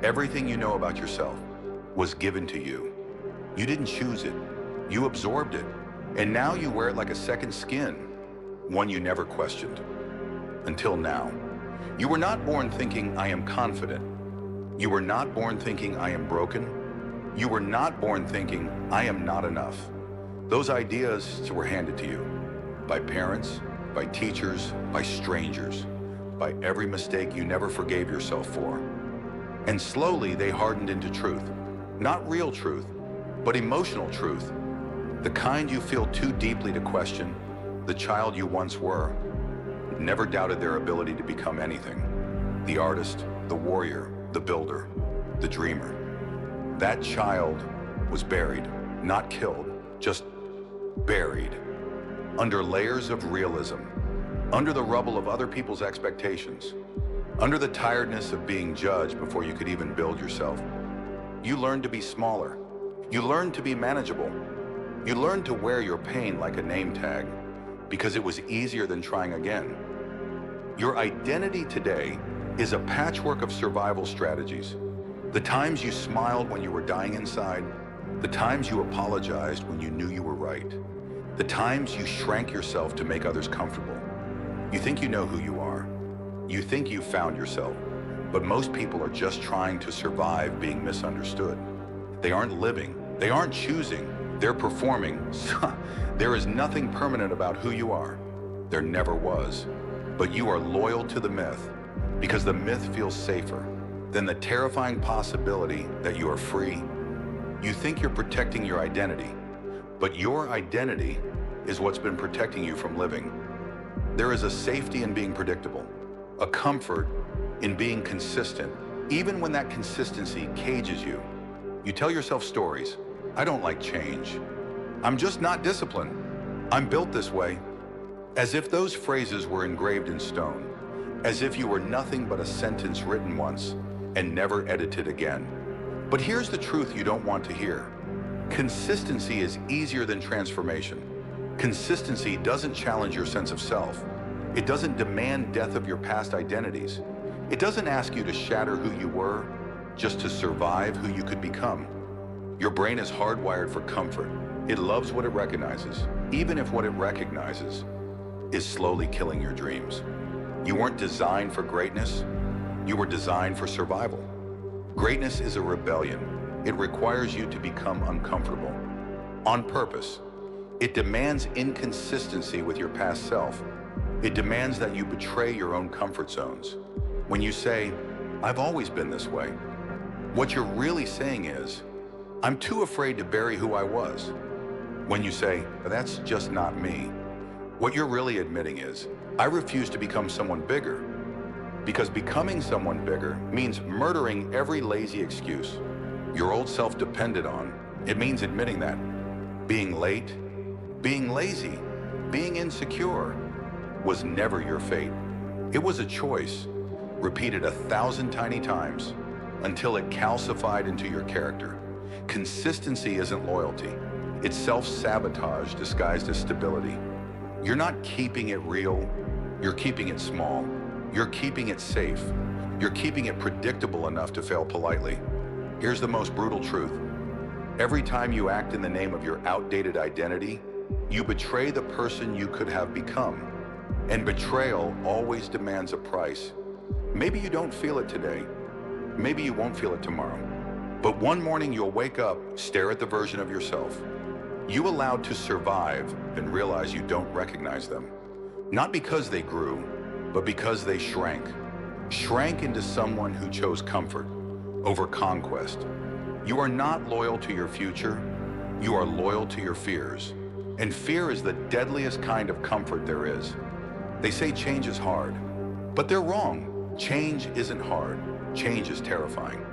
Everything you know about yourself was given to you. You didn't choose it. You absorbed it. And now you wear it like a second skin, one you never questioned. Until now. You were not born thinking, I am confident. You were not born thinking, I am broken. You were not born thinking, I am not enough. Those ideas were handed to you by parents, by teachers, by strangers, by every mistake you never forgave yourself for. And slowly they hardened into truth. Not real truth, but emotional truth. The kind you feel too deeply to question, the child you once were. Never doubted their ability to become anything. The artist, the warrior, the builder, the dreamer. That child was buried, not killed, just buried. Under layers of realism, under the rubble of other people's expectations, under the tiredness of being judged before you could even build yourself. You learned to be smaller. You learned to be manageable. You learned to wear your pain like a name tag because it was easier than trying again. Your identity today is a patchwork of survival strategies. The times you smiled when you were dying inside, the times you apologized when you knew you were right, the times you shrank yourself to make others comfortable. You think you know who you are. You think you've found yourself, but most people are just trying to survive being misunderstood. They aren't living, they aren't choosing, they're performing. There is nothing permanent about who you are. There never was. But you are loyal to the myth because the myth feels safer than the terrifying possibility that you are free. You think you're protecting your identity, but your identity is what's been protecting you from living. There is a safety in being predictable, a comfort in being consistent, even when that consistency cages you. You tell yourself stories. I don't like change. I'm just not disciplined. I'm built this way. As if those phrases were engraved in stone, as if you were nothing but a sentence written once and never edited again. But here's the truth you don't want to hear. Consistency is easier than transformation. Consistency doesn't challenge your sense of self. It doesn't demand death of your past identities. It doesn't ask you to shatter who you were just to survive who you could become. Your brain is hardwired for comfort. It loves what it recognizes, even if what it recognizes is slowly killing your dreams. You weren't designed for greatness. You were designed for survival. Greatness is a rebellion. It requires you to become uncomfortable. On purpose. It demands inconsistency with your past self. It demands that you betray your own comfort zones. When you say, I've always been this way, what you're really saying is, I'm too afraid to bury who I was. When you say, that's just not me, what you're really admitting is, I refuse to become someone bigger. Because becoming someone bigger means murdering every lazy excuse your old self depended on. It means admitting that. Being late, being lazy, being insecure was never your fate. It was a choice, repeated 1,000 tiny times until it calcified into your character. Consistency isn't loyalty. It's self-sabotage disguised as stability. You're not keeping it real, you're keeping it small. You're keeping it safe. You're keeping it predictable enough to fail politely. Here's the most brutal truth. Every time you act in the name of your outdated identity, you betray the person you could have become. And betrayal always demands a price. Maybe you don't feel it today. Maybe you won't feel it tomorrow. But one morning you'll wake up, stare at the version of yourself you allowed to survive, and realize you don't recognize them. Not because they grew, but because they shrank. Shrank into someone who chose comfort over conquest. You are not loyal to your future. You are loyal to your fears. And fear is the deadliest kind of comfort there is. They say change is hard, but they're wrong. Change isn't hard. Change is terrifying.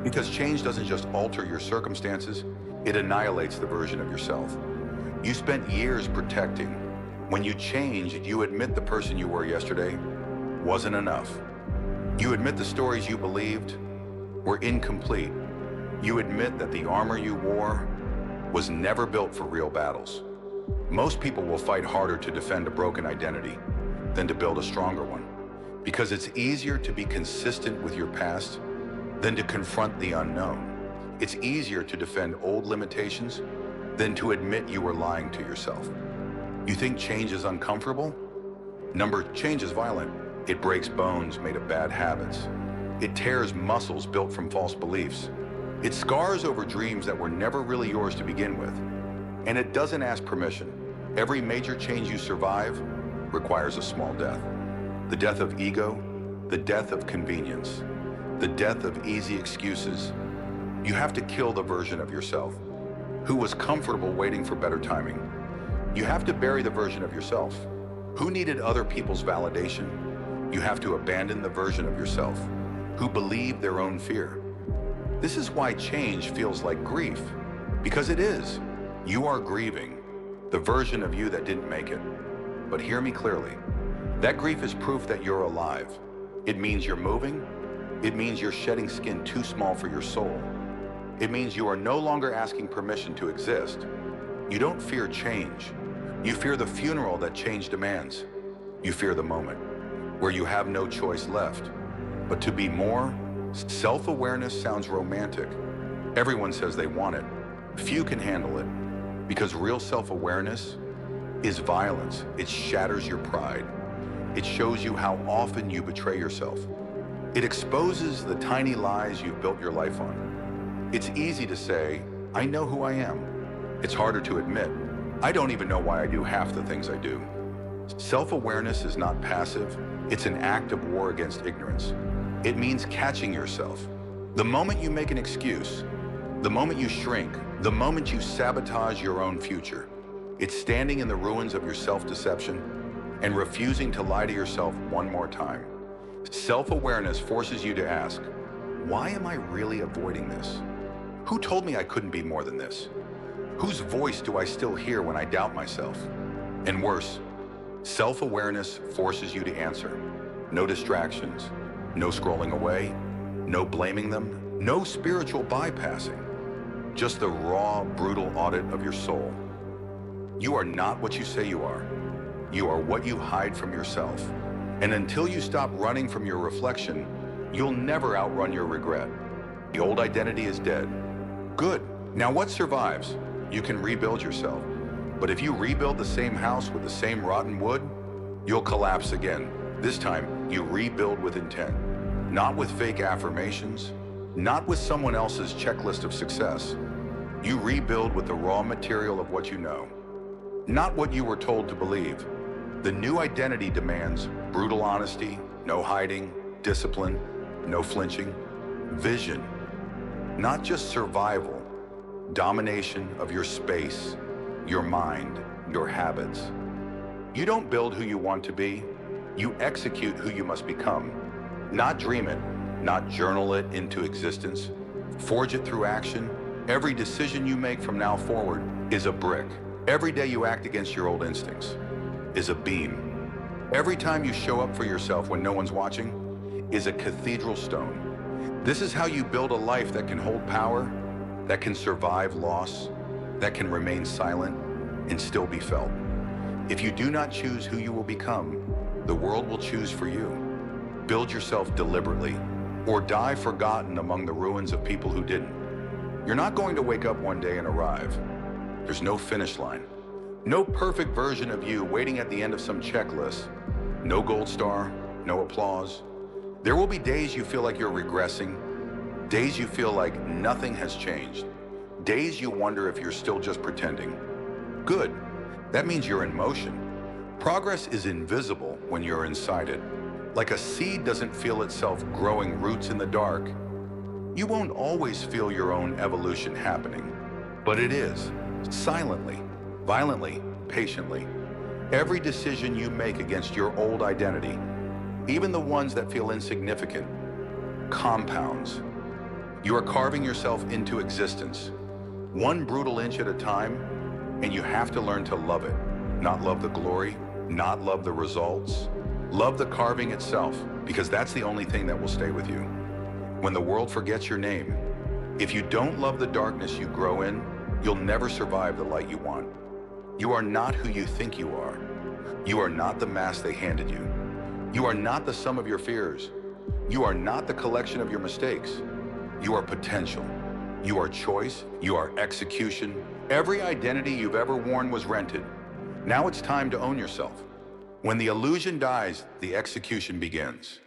Because change doesn't just alter your circumstances, it annihilates the version of yourself you spent years protecting. When you change, you admit the person you were yesterday wasn't enough. You admit the stories you believed were incomplete. You admit that the armor you wore was never built for real battles. Most people will fight harder to defend a broken identity than to build a stronger one, because it's easier to be consistent with your past than to confront the unknown. It's easier to defend old limitations than to admit you were lying to yourself. You think change is uncomfortable? Change is violent. It breaks bones made of bad habits. It tears muscles built from false beliefs. It scars over dreams that were never really yours to begin with. And it doesn't ask permission. Every major change you survive requires a small death. The death of ego, the death of convenience, the death of easy excuses. You have to kill the version of yourself who was comfortable waiting for better timing. You have to bury the version of yourself who needed other people's validation. You have to abandon the version of yourself who believed their own fear. This is why change feels like grief, because it is. You are grieving the version of you that didn't make it. But hear me clearly. That grief is proof that you're alive. It means you're moving. It means you're shedding skin too small for your soul. It means you are no longer asking permission to exist. You don't fear change. You fear the funeral that change demands. You fear the moment where you have no choice left but to be more. Self-awareness sounds romantic. Everyone says they want it. Few can handle it because real self-awareness is violence. It shatters your pride. It shows you how often you betray yourself. It exposes the tiny lies you've built your life on. It's easy to say, I know who I am. It's harder to admit, I don't even know why I do half the things I do. Self-awareness is not passive. It's an act of war against ignorance. It means catching yourself. The moment you make an excuse, the moment you shrink, the moment you sabotage your own future, it's standing in the ruins of your self-deception and refusing to lie to yourself one more time. Self-awareness forces you to ask, why am I really avoiding this? Who told me I couldn't be more than this? Whose voice do I still hear when I doubt myself? And worse, self-awareness forces you to answer. No distractions, no scrolling away, no blaming them, no spiritual bypassing. Just the raw, brutal audit of your soul. You are not what you say you are. You are what you hide from yourself. And until you stop running from your reflection, you'll never outrun your regret. The old identity is dead. Good. Now what survives? You can rebuild yourself. But if you rebuild the same house with the same rotten wood, you'll collapse again. This time, you rebuild with intent. Not with fake affirmations, not with someone else's checklist of success. You rebuild with the raw material of what you know, not what you were told to believe. The new identity demands brutal honesty, no hiding, discipline, no flinching, vision, not just survival, domination of your space, your mind, your habits. You don't build who you want to be, you execute who you must become. Not dream it, not journal it into existence. Forge it through action. Every decision you make from now forward is a brick. Every day you act against your old instincts is a beam. Every time you show up for yourself when no one's watching is a cathedral stone. This is how you build a life that can hold power, that can survive loss, that can remain silent and still be felt. If you do not choose who you will become, the world will choose for you. Build yourself deliberately, or die forgotten among the ruins of people who didn't. You're not going to wake up one day and arrive. There's no finish line. No perfect version of you waiting at the end of some checklist. No gold star, no applause. There will be days you feel like you're regressing, days you feel like nothing has changed, days you wonder if you're still just pretending. Good. That means you're in motion. Progress is invisible when you're inside it. Like a seed doesn't feel itself growing roots in the dark, you won't always feel your own evolution happening. But it is, silently, violently, patiently. Every decision you make against your old identity, even the ones that feel insignificant, compounds. You are carving yourself into existence, one brutal inch at a time, and you have to learn to love it. Not love the glory, not love the results. Love the carving itself, because that's the only thing that will stay with you. When the world forgets your name, if you don't love the darkness you grow in, you'll never survive the light you want. You are not who you think you are. You are not the mask they handed you. You are not the sum of your fears. You are not the collection of your mistakes. You are potential. You are choice. You are execution. Every identity you've ever worn was rented. Now it's time to own yourself. When the illusion dies, the execution begins.